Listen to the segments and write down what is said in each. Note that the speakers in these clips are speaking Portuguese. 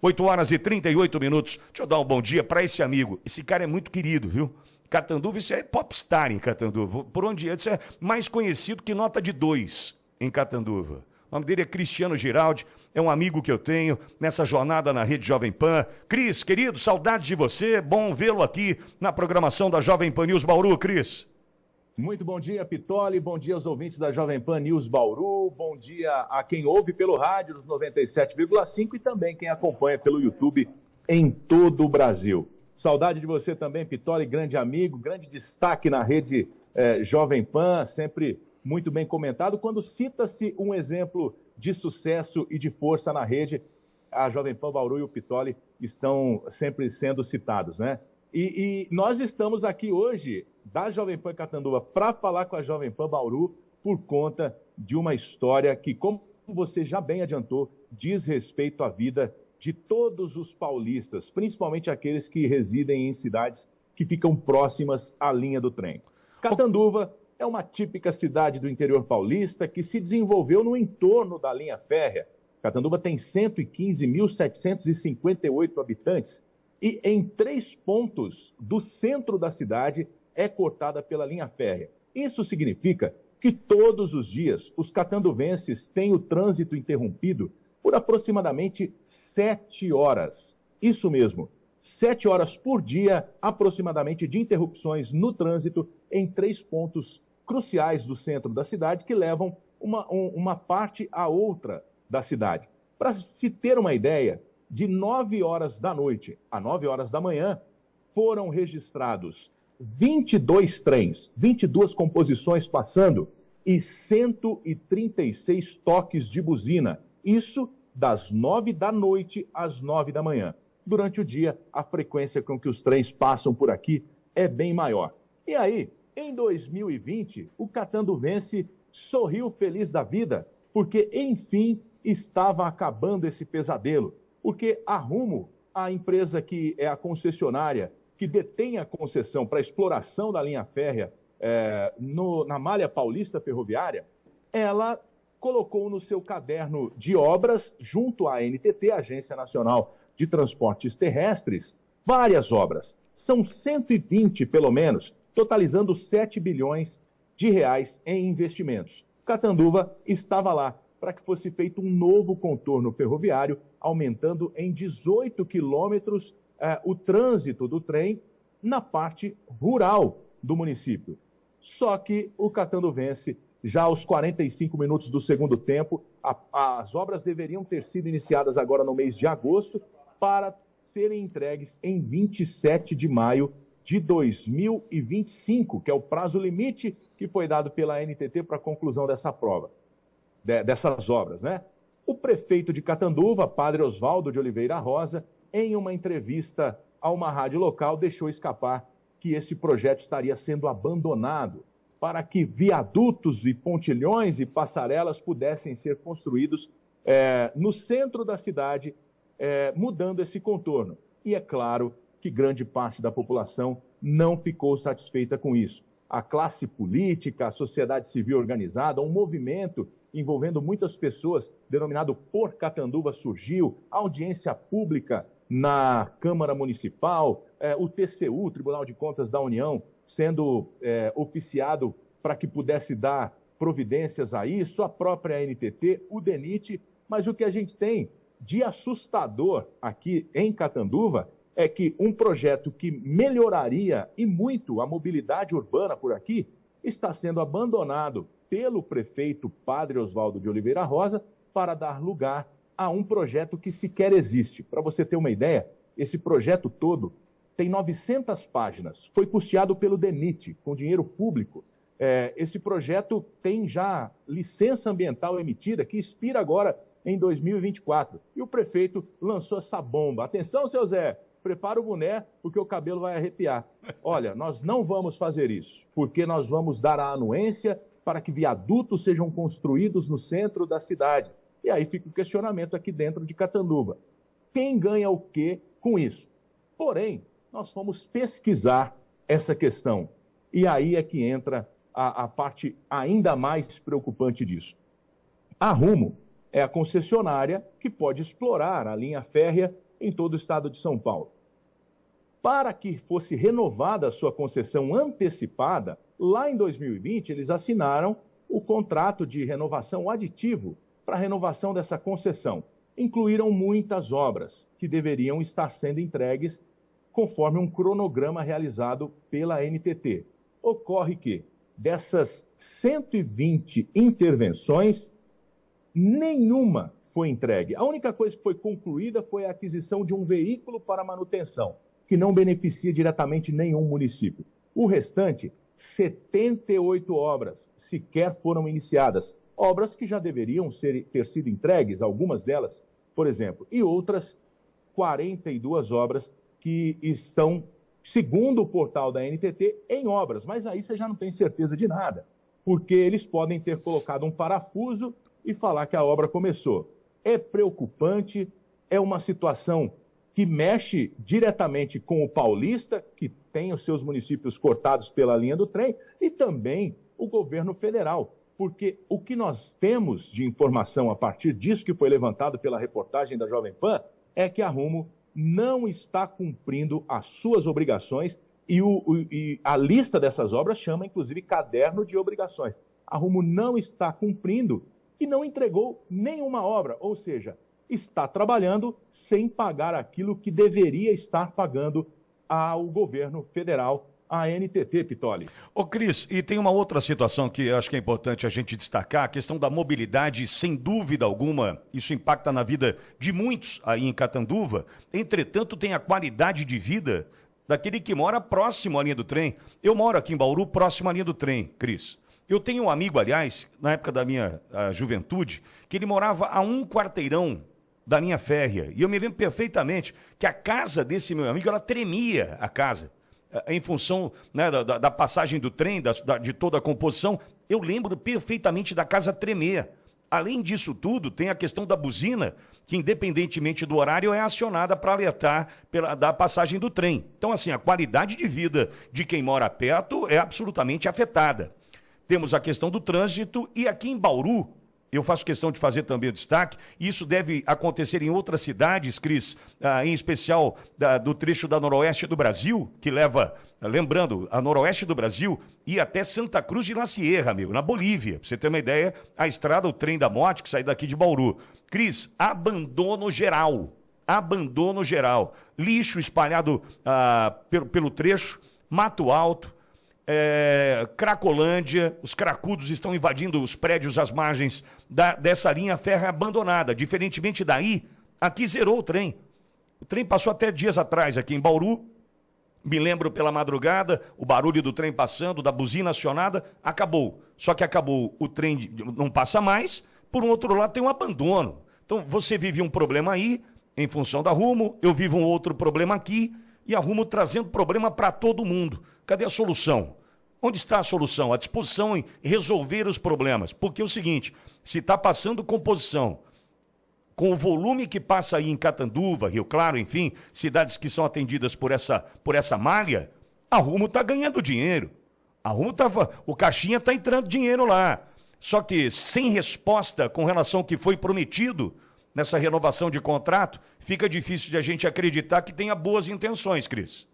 8h38. Deixa eu dar um bom dia para esse amigo. Esse cara é muito querido, viu? Catanduva, isso é popstar em Catanduva. Por onde isso é mais conhecido que nota de 2 em Catanduva. O nome dele é Cristiano Giraldi, é um amigo que eu tenho nessa jornada na Rede Jovem Pan. Cris, querido, saudade de você, bom vê-lo aqui na programação da Jovem Pan News Bauru, Cris. Muito bom dia, Pitoli, bom dia aos ouvintes da Jovem Pan News Bauru, bom dia a quem ouve pelo rádio nos 97,5 e também quem acompanha pelo YouTube em todo o Brasil. Saudade de você também, Pitoli, grande amigo, grande destaque na Rede Jovem Pan, sempre muito bem comentado. Quando cita-se um exemplo de sucesso e de força na rede, a Jovem Pan Bauru e o Pitoli estão sempre sendo citados, né? E nós estamos aqui hoje, da Jovem Pan Catanduva, para falar com a Jovem Pan Bauru por conta de uma história que, como você já bem adiantou, diz respeito à vida de todos os paulistas, principalmente aqueles que residem em cidades que ficam próximas à linha do trem. Catanduva é uma típica cidade do interior paulista que se desenvolveu no entorno da linha férrea. Catanduva tem 115.758 habitantes e em 3 pontos do centro da cidade é cortada pela linha férrea. Isso significa que todos os dias os catanduvenses têm o trânsito interrompido por aproximadamente 7 horas. Isso mesmo, 7 horas por dia aproximadamente de interrupções no trânsito em 3 pontos cruciais do centro da cidade que levam uma parte à outra da cidade. Para se ter uma ideia, de 9 horas da noite a 9 horas da manhã, foram registrados 22 trens, 22 composições passando e 136 toques de buzina. Isso das 9 da noite às 9 da manhã. Durante o dia, a frequência com que os trens passam por aqui é bem maior. E aí, em 2020, o catanduvense sorriu feliz da vida, porque, enfim, estava acabando esse pesadelo. Porque a Rumo, a empresa que é a concessionária, que detém a concessão para a exploração da linha férrea na malha paulista ferroviária, ela colocou no seu caderno de obras, junto à ANTT, Agência Nacional de Transportes Terrestres, várias obras. São 120, pelo menos, totalizando 7 bilhões de reais em investimentos. Catanduva estava lá para que fosse feito um novo contorno ferroviário, aumentando em 18 quilômetros o trânsito do trem na parte rural do município. Só que o catanduvense, já aos 45 minutos do segundo tempo, as obras deveriam ter sido iniciadas agora no mês de agosto para serem entregues em 27 de maio de 2025, que é o prazo limite que foi dado pela ANTT para a conclusão dessa prova, dessas obras, né? O prefeito de Catanduva, Padre Oswaldo de Oliveira Rosa, em uma entrevista a uma rádio local, deixou escapar que esse projeto estaria sendo abandonado para que viadutos e pontilhões e passarelas pudessem ser construídos no centro da cidade, mudando esse contorno. E é claro que grande parte da população não ficou satisfeita com isso. A classe política, a sociedade civil organizada, um movimento envolvendo muitas pessoas, denominado Por Catanduva, surgiu, a audiência pública na Câmara Municipal, o TCU, o Tribunal de Contas da União, sendo oficiado para que pudesse dar providências a isso, a própria ANTT, o DENIT, mas o que a gente tem de assustador aqui em Catanduva é que um projeto que melhoraria e muito a mobilidade urbana por aqui está sendo abandonado pelo prefeito Padre Oswaldo de Oliveira Rosa para dar lugar a um projeto que sequer existe. Para você ter uma ideia, esse projeto todo tem 900 páginas, foi custeado pelo DENIT, com dinheiro público. Esse projeto tem já licença ambiental emitida, que expira agora em 2024. E o prefeito lançou essa bomba. Atenção, seu Zé, prepara o boné, porque o cabelo vai arrepiar. Olha, nós não vamos fazer isso, porque nós vamos dar a anuência para que viadutos sejam construídos no centro da cidade. E aí fica o questionamento aqui dentro de Catanduva. Quem ganha o quê com isso? Porém, nós fomos pesquisar essa questão. E aí é que entra a parte ainda mais preocupante disso. A Rumo é a concessionária que pode explorar a linha férrea em todo o estado de São Paulo. Para que fosse renovada a sua concessão antecipada, lá em 2020, eles assinaram o contrato de renovação aditivo para a renovação dessa concessão. Incluíram muitas obras que deveriam estar sendo entregues conforme um cronograma realizado pela NTT. Ocorre que, dessas 120 intervenções, nenhuma foi entregue. A única coisa que foi concluída foi a aquisição de um veículo para manutenção, que não beneficia diretamente nenhum município. O restante, 78 obras, sequer foram iniciadas. Obras que já deveriam ter sido entregues, algumas delas, por exemplo, e outras 42 obras que estão, segundo o portal da NTT, em obras. Mas aí você já não tem certeza de nada, porque eles podem ter colocado um parafuso e falar que a obra começou. É preocupante, é uma situação que mexe diretamente com o paulista, que tem os seus municípios cortados pela linha do trem, e também o governo federal, porque o que nós temos de informação a partir disso que foi levantado pela reportagem da Jovem Pan é que a Rumo não está cumprindo as suas obrigações e a lista dessas obras chama, inclusive, caderno de obrigações. A Rumo não está cumprindo e não entregou nenhuma obra, ou seja, está trabalhando sem pagar aquilo que deveria estar pagando ao governo federal, a NTT, Pitoli. Ô Cris, e tem uma outra situação que eu acho que é importante a gente destacar, a questão da mobilidade, sem dúvida alguma, isso impacta na vida de muitos aí em Catanduva, entretanto tem a qualidade de vida daquele que mora próximo à linha do trem. Eu moro aqui em Bauru, próximo à linha do trem, Cris. Eu tenho um amigo, aliás, na época da minha juventude, que ele morava a um quarteirão da linha férrea. E eu me lembro perfeitamente que a casa desse meu amigo, ela tremia, a casa, em função, né, da passagem do trem, de toda a composição. Eu lembro perfeitamente da casa tremer. Além disso tudo, tem a questão da buzina, que independentemente do horário é acionada para alertar da passagem do trem. Então, assim, a qualidade de vida de quem mora perto é absolutamente afetada. Temos a questão do trânsito e aqui em Bauru, eu faço questão de fazer também o destaque, e isso deve acontecer em outras cidades, Cris, em especial do trecho da Noroeste do Brasil, que leva, lembrando, a Noroeste do Brasil e até Santa Cruz de La Sierra, amigo, na Bolívia. Pra você ter uma ideia, a estrada, o trem da morte, que sai daqui de Bauru. Cris, abandono geral. Abandono geral. Lixo espalhado pelo trecho, mato alto. Cracolândia, os cracudos estão invadindo os prédios às margens dessa linha férrea abandonada. Diferentemente daí, aqui zerou o trem. O trem passou até dias atrás aqui em Bauru. Me lembro pela madrugada, o barulho do trem passando, da buzina acionada, acabou. Só que acabou, o trem não passa mais, por um outro lado tem um abandono. Então você vive um problema aí, em função da Rumo, eu vivo um outro problema aqui, e a Rumo trazendo problema para todo mundo. Cadê a solução? Onde está a solução? A disposição em resolver os problemas. Porque é o seguinte, se está passando composição, com o volume que passa aí em Catanduva, Rio Claro, enfim, cidades que são atendidas por essa malha, a Rumo está ganhando dinheiro. O caixinha está entrando dinheiro lá. Só que sem resposta com relação ao que foi prometido nessa renovação de contrato, fica difícil de a gente acreditar que tenha boas intenções, Cris.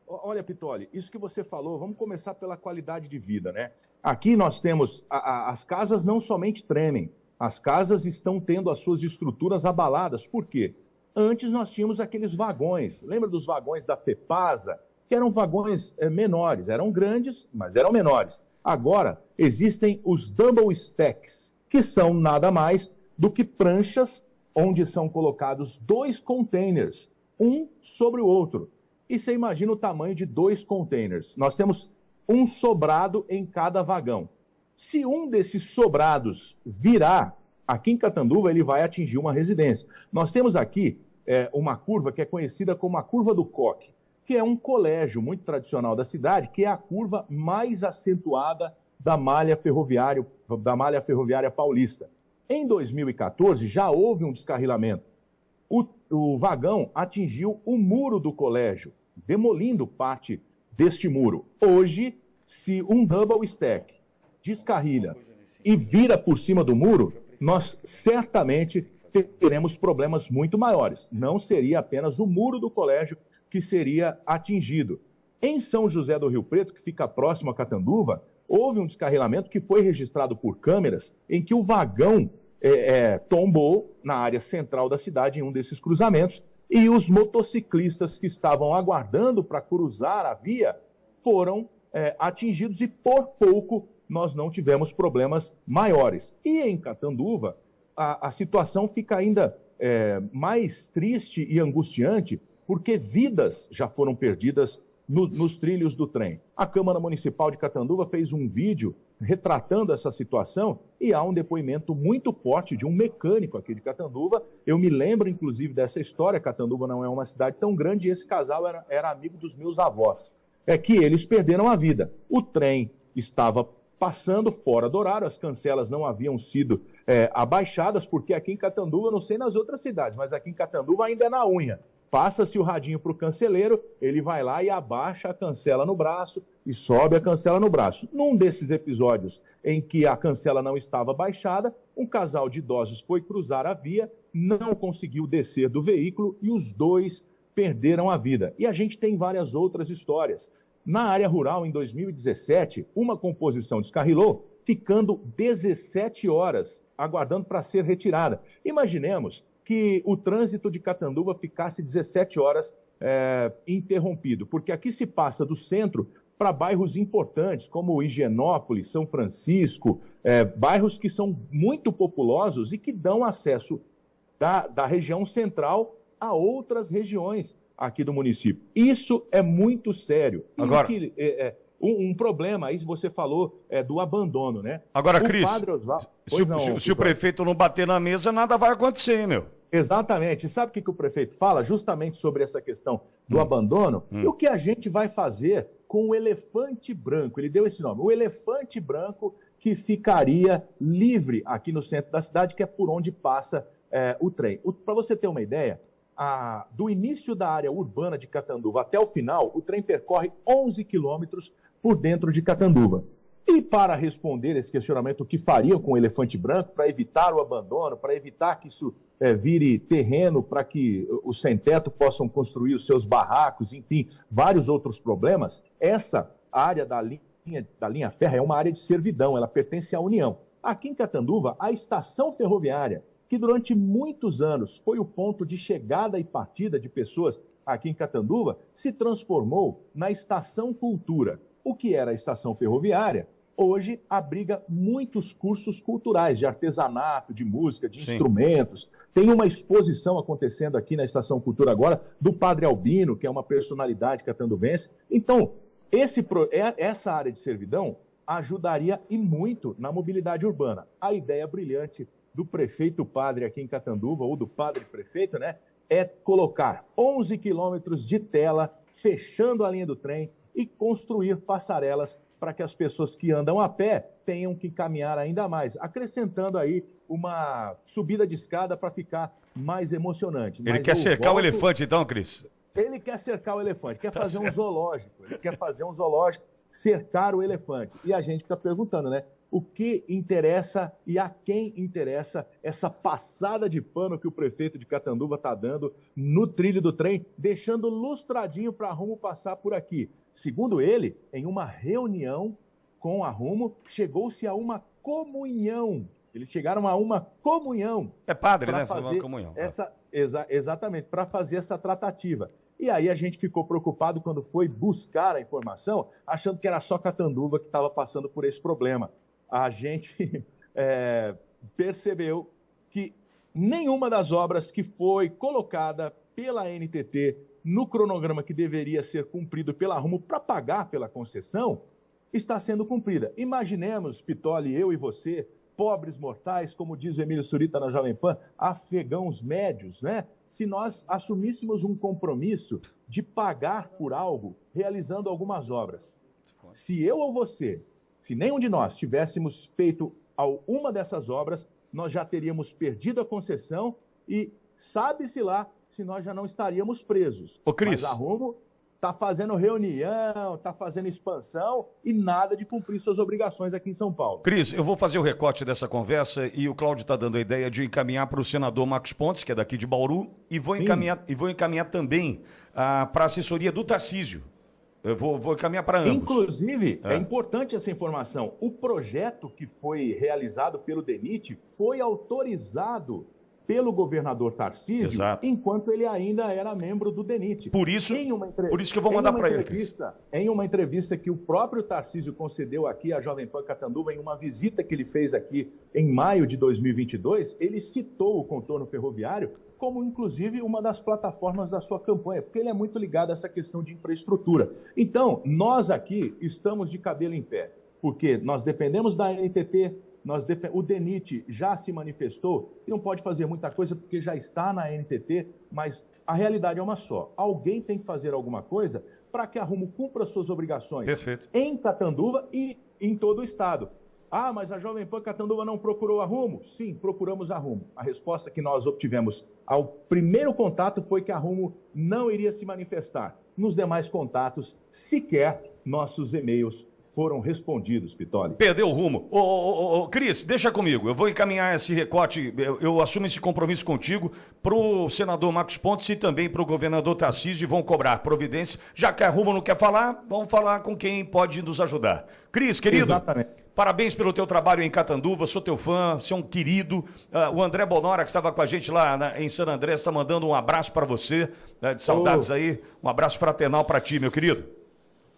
Olha, Pitoli, isso que você falou, vamos começar pela qualidade de vida, né? Aqui nós temos, as casas não somente tremem, as casas estão tendo as suas estruturas abaladas. Por quê? Antes nós tínhamos aqueles vagões, lembra dos vagões da FEPASA? Que eram vagões menores, eram grandes, mas eram menores. Agora, existem os double stacks, que são nada mais do que pranchas onde são colocados 2 containers, um sobre o outro. E você imagina o tamanho de 2 containers. Nós temos um sobrado em cada vagão. Se um desses sobrados virar, aqui em Catanduva ele vai atingir uma residência. Nós temos aqui uma curva que é conhecida como a curva do Coque, que é um colégio muito tradicional da cidade, que é a curva mais acentuada da malha ferroviária paulista. Em 2014 já houve um descarrilamento. O vagão atingiu o muro do colégio, demolindo parte deste muro. Hoje, se um double stack descarrilha e vira por cima do muro, nós certamente teremos problemas muito maiores. Não seria apenas o muro do colégio que seria atingido. Em São José do Rio Preto, que fica próximo a Catanduva, houve um descarrilamento que foi registrado por câmeras em que o vagão tombou na área central da cidade, em um desses cruzamentos, e os motociclistas que estavam aguardando para cruzar a via foram atingidos e por pouco nós não tivemos problemas maiores. E em Catanduva, a situação fica ainda mais triste e angustiante, porque vidas já foram perdidas nos trilhos do trem. A Câmara Municipal de Catanduva fez um vídeo retratando essa situação e há um depoimento muito forte de um mecânico aqui de Catanduva. Eu me lembro, inclusive, dessa história. Catanduva não é uma cidade tão grande e esse casal era amigo dos meus avós. É que eles perderam a vida. O trem estava passando fora do horário, as cancelas não haviam sido abaixadas, porque aqui em Catanduva, não sei nas outras cidades, mas aqui em Catanduva ainda é na unha. Passa-se o radinho para o canceleiro, ele vai lá e abaixa a cancela no braço e sobe a cancela no braço. Num desses episódios em que a cancela não estava baixada, um casal de idosos foi cruzar a via, não conseguiu descer do veículo e os dois perderam a vida. E a gente tem várias outras histórias. Na área rural, em 2017, uma composição descarrilou, ficando 17 horas aguardando para ser retirada. Imaginemos que o trânsito de Catanduva ficasse 17 horas interrompido, porque aqui se passa do centro para bairros importantes, como Higienópolis, São Francisco, bairros que são muito populosos e que dão acesso da região central a outras regiões aqui do município. Isso é muito sério. Agora, um problema, aí você falou do abandono, né? Agora, Cris, se o prefeito não bater na mesa, nada vai acontecer, meu. Exatamente. E sabe o que o prefeito fala justamente sobre essa questão do abandono? E o que a gente vai fazer com o elefante branco? Ele deu esse nome, o elefante branco que ficaria livre aqui no centro da cidade, que é por onde passa o trem. Para você ter uma ideia, do início da área urbana de Catanduva até o final, o trem percorre 11 quilômetros por dentro de Catanduva. E para responder esse questionamento, o que faria com o elefante branco para evitar o abandono, para evitar que isso vire terreno para que os sem-teto possam construir os seus barracos, enfim, vários outros problemas, essa área da linha férrea é uma área de servidão, ela pertence à União. Aqui em Catanduva, a estação ferroviária, que durante muitos anos foi o ponto de chegada e partida de pessoas aqui em Catanduva, se transformou na Estação Cultura. O que era a estação ferroviária, hoje abriga muitos cursos culturais, de artesanato, de música, de instrumentos. Tem uma exposição acontecendo aqui na Estação Cultura agora, do Padre Albino, que é uma personalidade catanduvense. Então, essa área de servidão ajudaria e muito na mobilidade urbana. A ideia brilhante do prefeito padre aqui em Catanduva, ou do padre prefeito, né, é colocar 11 quilômetros de tela, fechando a linha do trem e construir passarelas para que as pessoas que andam a pé tenham que caminhar ainda mais, acrescentando aí uma subida de escada para ficar mais emocionante. Ele quer cercar o elefante então, Cris? Ele quer cercar o elefante, quer fazer um zoológico, ele quer fazer um zoológico, cercar o elefante. E a gente fica perguntando, né? O que interessa e a quem interessa essa passada de pano que o prefeito de Catanduva está dando no trilho do trem, deixando lustradinho para a Rumo passar por aqui. Segundo ele, em uma reunião com a Rumo, chegou-se a uma comunhão. Eles chegaram a uma comunhão. É padre, né? Fazer uma comunhão. Exatamente, para fazer essa tratativa. E aí a gente ficou preocupado quando foi buscar a informação, achando que era só Catanduva que estava passando por esse problema. A gente percebeu que nenhuma das obras que foi colocada pela NTT no cronograma que deveria ser cumprido pela Rumo para pagar pela concessão está sendo cumprida. Imaginemos, Pitoli, eu e você, pobres mortais, como diz o Emílio Surita na Jovem Pan, afegãos médios, né? Se nós assumíssemos um compromisso de pagar por algo realizando algumas obras. Se eu ou você, se nenhum de nós tivéssemos feito uma dessas obras, nós já teríamos perdido a concessão e sabe-se lá se nós já não estaríamos presos. Ô, Cris, mas a Rumo tá fazendo reunião, tá fazendo expansão e nada de cumprir suas obrigações aqui em São Paulo. Cris, eu vou fazer o recorte dessa conversa e o Cláudio está dando a ideia de encaminhar para o senador Marcos Pontes, que é daqui de Bauru, e vou encaminhar também para a assessoria do Tarcísio. Eu vou encaminhar para ambos. Inclusive, é importante essa informação. O projeto que foi realizado pelo DENIT foi autorizado pelo governador Tarcísio, Exato. enquanto ele ainda era membro do DENIT. Por isso que eu vou mandar para ele. Em uma entrevista que o próprio Tarcísio concedeu aqui à Jovem Pan Catanduva, em uma visita que ele fez aqui em maio de 2022, ele citou o contorno ferroviário como, inclusive, uma das plataformas da sua campanha, porque ele é muito ligado a essa questão de infraestrutura. Então, nós aqui estamos de cabelo em pé, porque nós dependemos da NTT, o DENIT já se manifestou e não pode fazer muita coisa porque já está na NTT, mas a realidade é uma só. Alguém tem que fazer alguma coisa para que a Rumo cumpra suas obrigações em Catanduva e em todo o estado. Ah, mas a Jovem Pan Catanduva não procurou a Rumo? Sim, procuramos a Rumo. A resposta que nós obtivemos ao primeiro contato foi que a Rumo não iria se manifestar. Nos demais contatos, sequer nossos e-mails foram respondidos, Pitoli. Perdeu o rumo. Cris, deixa comigo. Eu vou encaminhar esse recorte, eu assumo esse compromisso contigo para o senador Marcos Pontes e também para o governador Tarcísio, e vão cobrar providência. Já que a Rumo não quer falar, vamos falar com quem pode nos ajudar. Cris, querido. Exatamente. Parabéns pelo teu trabalho em Catanduva, sou teu fã, você é um querido. O André Bonora, que estava com a gente lá em San André, está mandando um abraço para você, de saudades aí. Um abraço fraternal para ti, meu querido.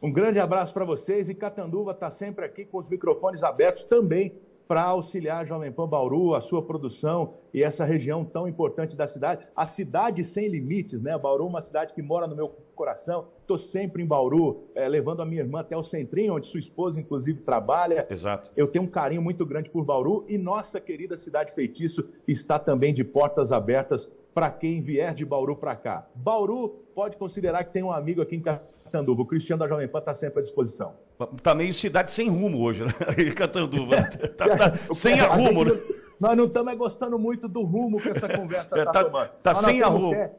Um grande abraço para vocês, e Catanduva está sempre aqui com os microfones abertos também para auxiliar a Jovem Pan Bauru, a sua produção e essa região tão importante da cidade. A cidade sem limites, né? Bauru é uma cidade que mora no meu coração. Estou sempre em Bauru, levando a minha irmã até o Centrinho, onde sua esposa, inclusive, trabalha. Exato. Eu tenho um carinho muito grande por Bauru e nossa querida cidade Feitiço está também de portas abertas para quem vier de Bauru para cá. Bauru pode considerar que tem um amigo aqui em Catanduva. O Cristiano da Jovem Pan está sempre à disposição. Tá meio cidade sem rumo hoje, né? Em Catanduva. Tá sem arrumo, né? Nós não estamos gostando muito do rumo que essa conversa está tomando. Tá sem arrumo.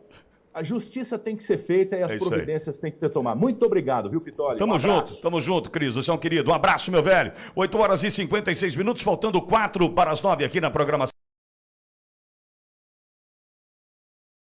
A justiça tem que ser feita e as providências têm que ser tomadas. Muito obrigado, viu, Pitoli? Tamo junto, Cris. Você é um querido. Um abraço, meu velho. 8 horas e 56 minutos, faltando 4 para as 9 aqui na programação.